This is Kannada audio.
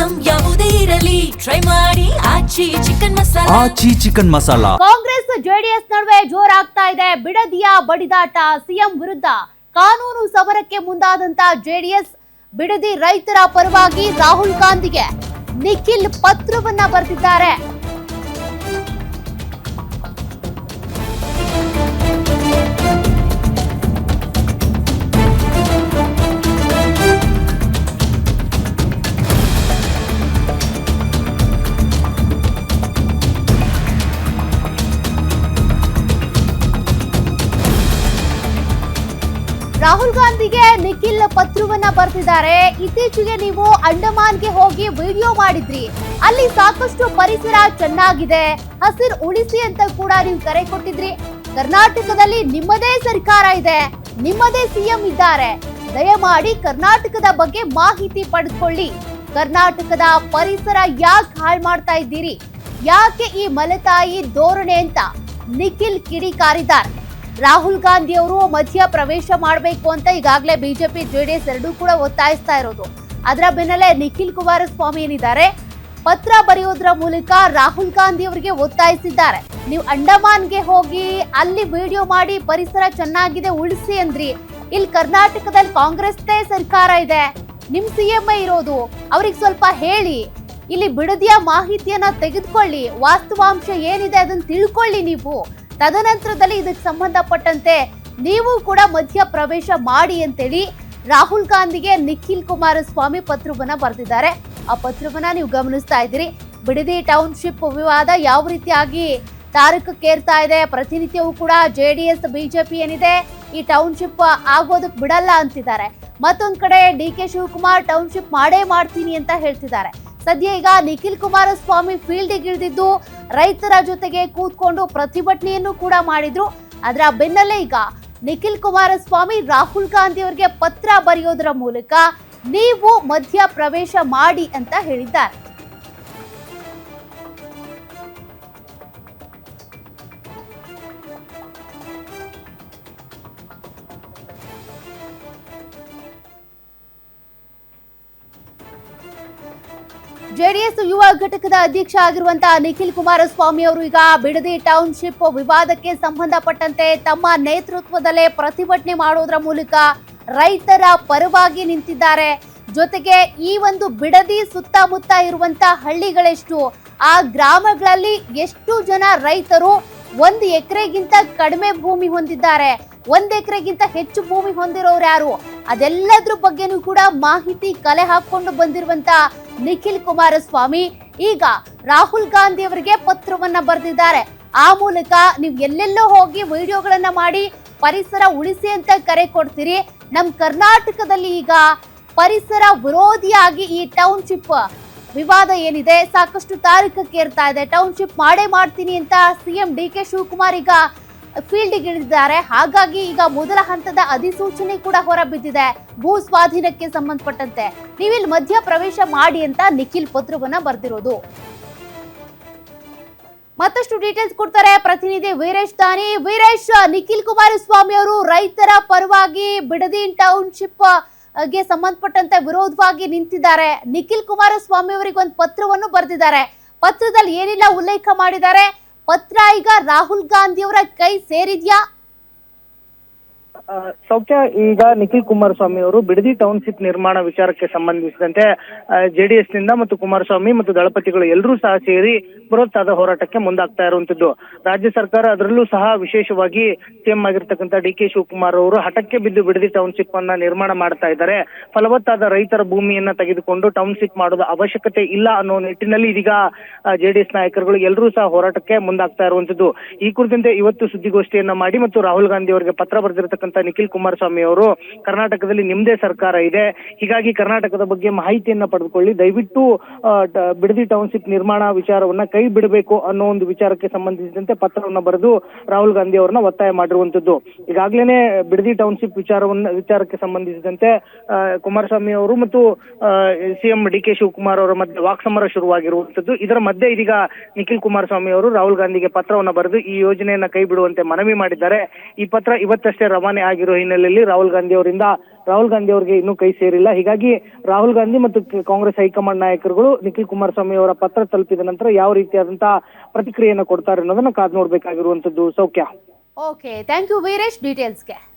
ಐಟಂ ಯಾವುದೇ ಇರಲಿ ಟ್ರೈ ಮಾಡಿ ಆಚಿ ಚಿಕನ್ ಮಸಾಲಾ. ಕಾಂಗ್ರೆಸ್ ಜೆಡಿಎಸ್ ನಡುವೆ ಜೋರಾಗ್ತಾ ಇದೆ ಬಿಡದಿಯ ಬಡಿದಾಟ. ಸಿಎಂ ವಿರುದ್ಧ ಕಾನೂನು ಸಮರಕ್ಕೆ ಮುಂದಾದಂತ ಜೆಡಿಎಸ್ ಬಿಡದಿ ರೈತರ ಪರವಾಗಿ ರಾಹುಲ್ ಗಾಂಧಿಗೆ ನಿಖಿಲ್ ಪತ್ರವನ್ನ ಬರೆದಿದ್ದಾರೆ. ರಾಹುಲ್ ಗಾಂಧಿಗೆ ನಿಖಿಲ್ ಪತ್ರವನ್ನ ಬರೆದಿದ್ದಾರೆ. ಇತ್ತೀಚೆಗೆ ನೀವು ಅಂಡಮಾನ್ಗೆ ಹೋಗಿ ವಿಡಿಯೋ ಮಾಡಿದ್ರಿ, ಅಲ್ಲಿ ಸಾಕಷ್ಟು ಪರಿಸರ ಚೆನ್ನಾಗಿದೆ, ಹಸಿರು ಉಳಿಸಿ ಅಂತ ಕೂಡ ನೀವು ಕರೆ ಕೊಟ್ಟಿದ್ರಿ. ಕರ್ನಾಟಕದಲ್ಲಿ ನಿಮ್ಮದೇ ಸರ್ಕಾರ ಇದೆ, ನಿಮ್ಮದೇ ಸಿಎಂ ಇದ್ದಾರೆ, ದಯಮಾಡಿ ಕರ್ನಾಟಕದ ಬಗ್ಗೆ ಮಾಹಿತಿ ಪಡೆದುಕೊಳ್ಳಿ. ಕರ್ನಾಟಕದ ಪರಿಸರ ಯಾಕೆ ಹಾಳು ಮಾಡ್ತಾ ಇದ್ದೀರಿ, ಯಾಕೆ ಈ ಮಲತಾಯಿ ಧೋರಣೆ ಅಂತ ನಿಖಿಲ್ ಕಿಡಿಕಾರಿದ್ದಾರೆ. ರಾಹುಲ್ ಗಾಂಧಿ ಅವರು ಮಧ್ಯ ಪ್ರವೇಶ ಮಾಡಬೇಕು ಅಂತ ಈಗಾಗಲೇ ಬಿಜೆಪಿ ಜೆಡಿಎಸ್ ಎರಡೂ ಕೂಡ ಒತ್ತಾಯಿಸ್ತಾ ಇರೋದು. ಅದರ ಬೆನ್ನಲ್ಲೇ ನಿಖಿಲ್ ಕುಮಾರಸ್ವಾಮಿ ಏನಿದ್ದಾರೆ, ಪತ್ರ ಬರೆಯೋದ್ರ ಮೂಲಕ ರಾಹುಲ್ ಗಾಂಧಿ ಅವರಿಗೆ ಒತ್ತಾಯಿಸಿದ್ದಾರೆ. ನೀವು ಅಂಡಮಾನ್ಗೆ ಹೋಗಿ ಅಲ್ಲಿ ವಿಡಿಯೋ ಮಾಡಿ ಪರಿಸರ ಚೆನ್ನಾಗಿದೆ ಉಳಿಸಿ ಅಂದ್ರಿ, ಇಲ್ಲಿ ಕರ್ನಾಟಕದಲ್ಲಿ ಕಾಂಗ್ರೆಸ್ದೇ ಸರ್ಕಾರ ಇದೆ, ನಿಮ್ ಸಿಎಂ ಇರೋದು, ಅವ್ರಿಗೆ ಸ್ವಲ್ಪ ಹೇಳಿ, ಇಲ್ಲಿ ಬಿಡದಿಯ ಮಾಹಿತಿಯನ್ನ ತೆಗೆದುಕೊಳ್ಳಿ, ವಾಸ್ತವಾಂಶ ಏನಿದೆ ಅದನ್ನ ತಿಳ್ಕೊಳ್ಳಿ ನೀವು. ತದನಂತರದಲ್ಲಿ ಇದಕ್ಕೆ ಸಂಬಂಧಪಟ್ಟಂತೆ ನೀವು ಕೂಡ ಮಧ್ಯ ಪ್ರವೇಶ ಮಾಡಿ ಅಂತೇಳಿ ರಾಹುಲ್ ಗಾಂಧಿಗೆ ನಿಖಿಲ್ ಕುಮಾರಸ್ವಾಮಿ ಪತ್ರವನ್ನ ಬರೆದಿದ್ದಾರೆ. ಆ ಪತ್ರವನ್ನ ನೀವು ಗಮನಿಸ್ತಾ ಇದ್ದೀರಿ. ಬಿಡದಿ ಟೌನ್ಶಿಪ್ ವಿವಾದ ಯಾವ ರೀತಿಯಾಗಿ ತಾರಕಕ್ಕೇರ್ತಾ ಇದೆ. ಪ್ರತಿನಿತ್ಯವೂ ಕೂಡ ಜೆಡಿಎಸ್ ಬಿಜೆಪಿ ಏನಿದೆ ಈ ಟೌನ್ಶಿಪ್ ಆಗೋದಕ್ಕೆ ಬಿಡಲ್ಲ ಅಂತಿದ್ದಾರೆ. ಮತ್ತೊಂದ್ ಕಡೆ ಡಿ.ಕೆ. ಶಿವಕುಮಾರ್ ಟೌನ್ಶಿಪ್ ಮಾಡೇ ಮಾಡ್ತೀನಿ ಅಂತ ಹೇಳ್ತಿದ್ದಾರೆ. ಸದ್ಯ ಈಗ ನಿಖಿಲ್ ಕುಮಾರಸ್ವಾಮಿ ಫೀಲ್ಡಿಗೆ ಇಳಿದಿದ್ದು ರೈತರ ಜೊತೆಗೆ ಕೂತ್ಕೊಂಡು ಪ್ರತಿಭಟನೆಯನ್ನು ಕೂಡ ಮಾಡಿದ್ರು. ಅದರ ಬೆನ್ನಲ್ಲೇ ಈಗ ನಿಖಿಲ್ ಕುಮಾರಸ್ವಾಮಿ ರಾಹುಲ್ ಗಾಂಧಿ ಅವರಿಗೆ ಪತ್ರ ಬರೆಯೋದ್ರ ಮೂಲಕ ನೀವು ಮಧ್ಯ ಪ್ರವೇಶ ಮಾಡಿ ಅಂತ ಹೇಳಿದ್ದಾರೆ. ಜೆಡಿಎಸ್ ಯುವ ಘಟಕದ ಅಧ್ಯಕ್ಷ ಆಗಿರುವಂತಹ ನಿಖಿಲ್ ಕುಮಾರಸ್ವಾಮಿ ಅವರು ಈಗ ಬಿಡದಿ ಟೌನ್ಶಿಪ್ ವಿವಾದಕ್ಕೆ ಸಂಬಂಧಪಟ್ಟಂತೆ ತಮ್ಮ ನೇತೃತ್ವದಲ್ಲೇ ಪ್ರತಿಭಟನೆ ಮಾಡೋದ್ರ ಮೂಲಕ ರೈತರ ಪರವಾಗಿ ನಿಂತಿದ್ದಾರೆ. ಜೊತೆಗೆ ಈ ಒಂದು ಬಿಡದಿ ಸುತ್ತಮುತ್ತ ಇರುವಂತಹ ಹಳ್ಳಿಗಳೆಷ್ಟು, ಆ ಗ್ರಾಮಗಳಲ್ಲಿ ಎಷ್ಟು ಜನ ರೈತರು 1 ಎಕರೆಗಿಂತ ಕಡಿಮೆ ಭೂಮಿ ಹೊಂದಿದ್ದಾರೆ, 1 ಎಕರೆಗಿಂತ ಹೆಚ್ಚು ಭೂಮಿ ಹೊಂದಿರೋರು ಯಾರು, ಅದೆಲ್ಲದ್ರ ಬಗ್ಗೆನೂ ಕೂಡ ಮಾಹಿತಿ ಕಲೆ ಹಾಕೊಂಡು ಬಂದಿರುವಂತ ನಿಖಿಲ್ ಕುಮಾರಸ್ವಾಮಿ ಈಗ ರಾಹುಲ್ ಗಾಂಧಿ ಅವರಿಗೆ ಪತ್ರವನ್ನ ಬರೆದಿದ್ದಾರೆ. ಆ ಮೂಲಕ ನೀವು ಎಲ್ಲೆಲ್ಲೋ ಹೋಗಿ ವಿಡಿಯೋಗಳನ್ನ ಮಾಡಿ ಪರಿಸರ ಉಳಿಸಿ ಅಂತ ಕರೆ ಕೊಡ್ತೀರಿ. ನಮ್ ಕರ್ನಾಟಕದಲ್ಲಿ ಈಗ ಪರಿಸರ ವಿರೋಧಿಯಾಗಿ ಈ ಟೌನ್ಶಿಪ್ ವಿವಾದ ಏನಿದೆ ಸಾಕಷ್ಟು ತಾರಕಕ್ಕೇರ್ತಾ ಇದೆ. ಟೌನ್ಶಿಪ್ ಮಾಡೇ ಮಾಡ್ತೀನಿ ಅಂತ ಸಿಎಂ ಡಿ.ಕೆ. ಶಿವಕುಮಾರ್ ಈಗ ಫೀಲ್ಡ್ಗೆ ಇಳಿದಿದ್ದಾರೆ. ಹಾಗಾಗಿ ಈಗ ಮೊದಲ ಹಂತದ ಅಧಿಸೂಚನೆ ಕೂಡ ಹೊರಬಿದ್ದಿದೆ ಭೂ ಸ್ವಾಧೀನಕ್ಕೆ ಸಂಬಂಧಪಟ್ಟಂತೆ. ನೀವಿಲ್ಲಿ ಮಧ್ಯ ಪ್ರವೇಶ ಮಾಡಿ ಅಂತ ನಿಖಿಲ್ ಪತ್ರವನ್ನ ಬರೆದಿರೋದು. ಮತ್ತಷ್ಟು ಡೀಟೇಲ್ಸ್ ಕೊಡ್ತಾರೆ ಪ್ರತಿನಿಧಿ ವೀರೇಶ್ ದಾನಿ. ವೀರೇಶ್, ನಿಖಿಲ್ ಕುಮಾರಸ್ವಾಮಿ ಅವರು ರೈತರ ಪರವಾಗಿ ಬಿಡದಿ ಟೌನ್ಶಿಪ್ ಗೆ ಸಂಬಂಧಪಟ್ಟಂತೆ ವಿರೋಧವಾಗಿ ನಿಂತಿದ್ದಾರೆ. ನಿಖಿಲ್ ಕುಮಾರಸ್ವಾಮಿ ಅವರಿಗೆ ಒಂದು ಪತ್ರವನ್ನು ಬರೆದಿದ್ದಾರೆ. ಪತ್ರದಲ್ಲಿ ಏನೆಲ್ಲ ಉಲ್ಲೇಖ ಮಾಡಿದ್ದಾರೆ? ಪತ್ರ ಈಗ ರಾಹುಲ್ ಗಾಂಧಿ ಅವರ ಕೈ ಸೇರಿದ್ಯಾ? ಸೌಖ್ಯ, ಈಗ ನಿಖಿಲ್ ಕುಮಾರಸ್ವಾಮಿ ಅವರು ಬಿಡದಿ ಟೌನ್ಶಿಪ್ ನಿರ್ಮಾಣ ವಿಚಾರಕ್ಕೆ ಸಂಬಂಧಿಸಿದಂತೆ ಜೆಡಿಎಸ್ ನಿಂದ ಮತ್ತು ಕುಮಾರಸ್ವಾಮಿ ಮತ್ತು ದಳಪತಿಗಳು ಎಲ್ಲರೂ ಸಹ ಸೇರಿ ಬೃಹತ್ತಾದ ಹೋರಾಟಕ್ಕೆ ಮುಂದಾಗ್ತಾ ಇರುವಂತದ್ದು. ರಾಜ್ಯ ಸರ್ಕಾರ ಅದರಲ್ಲೂ ಸಹ ವಿಶೇಷವಾಗಿ ಸಿಎಂ ಆಗಿರ್ತಕ್ಕಂಥ ಡಿ.ಕೆ. ಶಿವಕುಮಾರ್ ಅವರು ಹಠಕ್ಕೆ ಬಿದ್ದು ಬಿಡದಿ ಟೌನ್ಶಿಪ್ ಅನ್ನ ನಿರ್ಮಾಣ ಮಾಡ್ತಾ ಇದ್ದಾರೆ. ಫಲವತ್ತಾದ ರೈತರ ಭೂಮಿಯನ್ನ ತೆಗೆದುಕೊಂಡು ಟೌನ್ಶಿಪ್ ಮಾಡೋದು ಅವಶ್ಯಕತೆ ಇಲ್ಲ ಅನ್ನೋ ನಿಟ್ಟಿನಲ್ಲಿ ಇದೀಗ ಜೆಡಿಎಸ್ ನಾಯಕರುಗಳು ಎಲ್ಲರೂ ಸಹ ಹೋರಾಟಕ್ಕೆ ಮುಂದಾಗ್ತಾ ಇರುವಂತದ್ದು. ಈ ಕುರಿತಂತೆ ಇವತ್ತು ಸುದ್ದಿಗೋಷ್ಠಿಯನ್ನ ಮಾಡಿ ಮತ್ತು ರಾಹುಲ್ ಗಾಂಧಿ ಅವರಿಗೆ ಪತ್ರ ಬರೆದಿರತಕ್ಕಂಥ ನಿಖಿಲ್ ಕುಮಾರಸ್ವಾಮಿ ಅವರು ಕರ್ನಾಟಕದಲ್ಲಿ ನಿಮ್ಮದೇ ಸರ್ಕಾರ ಇದೆ, ಹೀಗಾಗಿ ಕರ್ನಾಟಕದ ಬಗ್ಗೆ ಮಾಹಿತಿಯನ್ನ ಪಡೆದುಕೊಳ್ಳಿ, ದಯವಿಟ್ಟು ಬಿಡದಿ ಟೌನ್ಶಿಪ್ ನಿರ್ಮಾಣ ವಿಚಾರವನ್ನ ಕೈ ಬಿಡಬೇಕು ಅನ್ನೋ ಒಂದು ವಿಚಾರಕ್ಕೆ ಸಂಬಂಧಿಸಿದಂತೆ ಪತ್ರವನ್ನ ಬರೆದು ರಾಹುಲ್ ಗಾಂಧಿ ಅವರನ್ನ ಒತ್ತಾಯ ಮಾಡಿರುವಂತದ್ದು. ಈಗಾಗಲೇ ಬಿಡದಿ ಟೌನ್ಶಿಪ್ ವಿಚಾರಕ್ಕೆ ಸಂಬಂಧಿಸಿದಂತೆ ಕುಮಾರಸ್ವಾಮಿ ಅವರು ಮತ್ತು ಸಿಎಂ ಡಿ.ಕೆ. ಶಿವಕುಮಾರ್ ಅವರ ಮಧ್ಯೆ ವಾಕ್ಸಮರ ಶುರುವಾಗಿರುವಂತದ್ದು. ಇದರ ಮಧ್ಯೆ ಇದೀಗ ನಿಖಿಲ್ ಕುಮಾರಸ್ವಾಮಿ ಅವರು ರಾಹುಲ್ ಗಾಂಧಿಗೆ ಪತ್ರವನ್ನ ಬರೆದು ಈ ಯೋಜನೆಯನ್ನ ಕೈ ಬಿಡುವಂತೆ ಮನವಿ ಮಾಡಿದ್ದಾರೆ. ಈ ಪತ್ರ ಇವತ್ತಷ್ಟೇ ರವಾನೆ ಆಗಿರೋ ಹಿನ್ನೆಲೆಯಲ್ಲಿ ರಾಹುಲ್ ಗಾಂಧಿ ಅವರಿಂದ ರಾಹುಲ್ ಗಾಂಧಿ ಅವರಿಗೆ ಇನ್ನೂ ಕೈ ಸೇರಿಲ್ಲ. ಹೀಗಾಗಿ ರಾಹುಲ್ ಗಾಂಧಿ ಮತ್ತು ಕಾಂಗ್ರೆಸ್ ಹೈಕಮಾಂಡ್ ನಾಯಕರುಗಳು ನಿಖಿಲ್ ಕುಮಾರಸ್ವಾಮಿ ಅವರ ಪತ್ರ ತಲುಪಿದ ನಂತರ ಯಾವ ರೀತಿಯಾದಂತಹ ಪ್ರತಿಕ್ರಿಯೆಯನ್ನು ಕೊಡ್ತಾರೆ ಅನ್ನೋದನ್ನ ಕಾದು ನೋಡ್ಬೇಕಾಗಿರುವಂತದ್ದು. ಸೌಖ್ಯ. Okay, thank you Veeresh ಡೀಟೇಲ್ಸ್ಗೆ.